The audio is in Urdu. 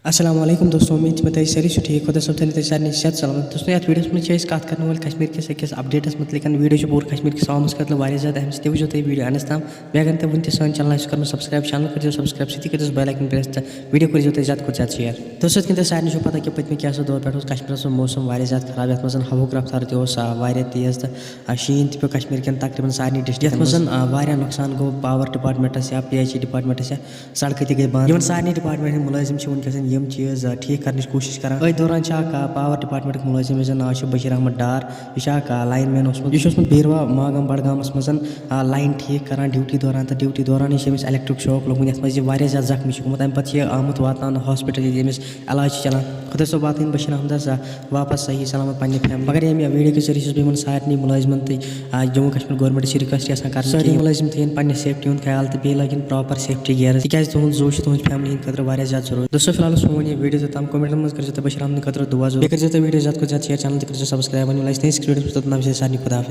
السلام علیکم دوستوں، امید میں ساری ٹھیک خدا صاحب تھے سارے صحت سلامت دوستوں. یتھ ویڈیوس میں کت کرنے وال کشمیر کس أکس اپڈیٹس متعلق ویڈیو پور کشمیر کس عوامس خاطر واریاہ زیادہ اہم تہِ وٕچھو تُہۍ ویڈیو انس تام. بیٚیہِ اگر تُہۍ وٕنہِ تہِ سٲنۍ چینل آسہِ کرمٕژ سبسکرایب، چینل کٔرزیو سبسکرایب، سۭتی کٔرزیو بیل آیکن پریس تہٕ ویڈیو کٔرزیو تُہۍ زیادٕ کھۄتہٕ زیادٕ شیر. دوستو یِتھ کٔنۍ تۄہہِ سارنٕے چھو پتہ کہِ پٔتمہِ کینٛژھو دۄہو پٮ۪ٹھ اوس کشمیٖرس منٛز موسم واریاہ زیادٕ خراب، یَتھ منٛز ہوہُک رفتار تہِ اوس واریاہ تیز تہٕ شیٖن تہِ پیوٚو کشمیٖر کٮ۪ن تقریٖباً سارنٕے ڈسٹرکن. یَتھ منٛز واریاہ نۄقصان گوٚو پاور ڈپارٹمنٹس یا PHE ڈپارٹمنٹس یا سڑکہٕ تہِ گٔے بنٛد. یِمن سارنٕے ڈپارٹمنٹ ہٕنٛدۍ مُلٲزِم چھِ وٕنکیٚس یِم چیٖز ٹھیٖک کرنٕچ کوٗشش کران. أتھۍ دوران چھِ اکھ پاور ڈپارٹمنٹُک مُلٲزِم یُس زن ناو چھُ بشیٖر احمد ڈار. یہِ چھُ اکھ لایِن مین اوسمُت. یہِ چھُ اوسمُت بیٖروا ماگام بڈگامس منٛز لایِن ٹھیٖک کران ڈیوٹی دوران، تہٕ ڈیوٹی دورانٕے چھُ أمِس الیکٹرک شاک لوٚگمُت، یَتھ منٛز یہِ واریاہ زیادٕ زخمی چھُ گوٚمُت. اَمہِ پتہٕ چھِ یہِ آمُت واتناونہٕ ہاسپٹل ییٚتہِ أمِس علاج چھُ چلان. خۄدا صٲب واتنٲیِن بشیٖر احمدس واپس صحیح سلامت پننہِ فیملی. مگر ییٚمہِ ویڈیو کہِ ذٔریعہٕ چھُس بہٕ یِمن سارنٕے مُلٲزِمن تہٕ جموں کشمیٖر گورمنٹس چھِ رِکویسٹ یژھان کرٕنۍ سٲری مُلٲزِم تھٲیِن پننہِ سیفٹی ہُنٛد خیال تہٕ بیٚیہِ لٲگِن پراپر سیفٹی گیئرز، تِکیازِ تُہُنٛد زوٗ چھُ تُہنٛزِ فیملی ہِنٛدِ خٲطرٕ واریاہ زیادٕ ضروٗری. دوستو فی الحال سون یہِ ویڈیو توٚتام کومنٹن منٛز کٔرزیو تُہۍ بشیٖر احمدٕنۍ خٲطرٕ دُعا ضروٗر. بیٚیہِ کٔرزیو تُہۍ ویڈیو زیادٕ کھۄتہٕ زیادٕ شیر، چینل تہِ کٔرزیو سبسکرایب. وۄنۍ مِلہِ اَسہِ نٔیِس ویڈیوَس منٛز توٚتام چھِ أسۍ سارنٕے خۄدا حافظ.